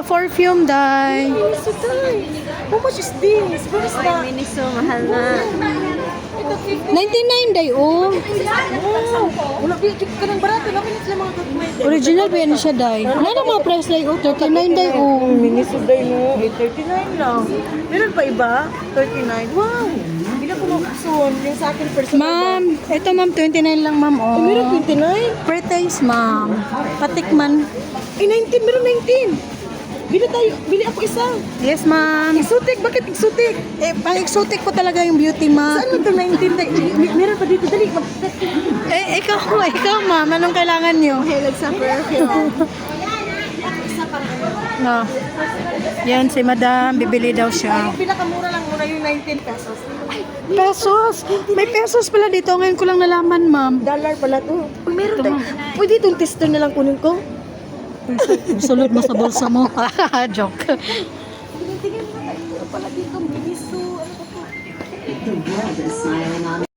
perfume, day. Miniso tayo. How much is this? Where is that? Miniso, mahal na. Ito, 50. 99, day, oh. Oh, wala, ka ng barato. Nakin sila mga gagawin. Original ba yan siya, day? Ano na mga price, day, oh? 39, day, oh. Miniso tayo, no? 39 lang. Meron pa iba? 39. Wow! Bila ko makusun. Yung sa akin personal. Ma'am, ito ma'am, 29 lang, ma'am, oh. Meron 29? Pre-taste, ma'am. Patikman. Eh, 19. Meron 19. Bili tayo. Bili ako isa. Yes, ma'am. Exotic. Bakit exotic? Eh, pang-exotic po talaga yung beauty, ma'am. Saan mo ito 19? Meron pa dito. Dali. Eh, ikaw, ma'am. Anong kailangan nyo? Mahilag sa perfume. No. Yan, si madam. Bibili daw siya. Yung pinakamura lang muna yung 19 pesos. Pesos! May pesos pala dito. Ngayon ko lang nalaman, ma'am. Dollar pala to. Pag meron tayo, pwede itong tester na lang kunin ko. Sulod mo sa bulsa mo. Joke. Tingnan mo tayo pala dito. Miniso. Ano ba to? The world is smiling on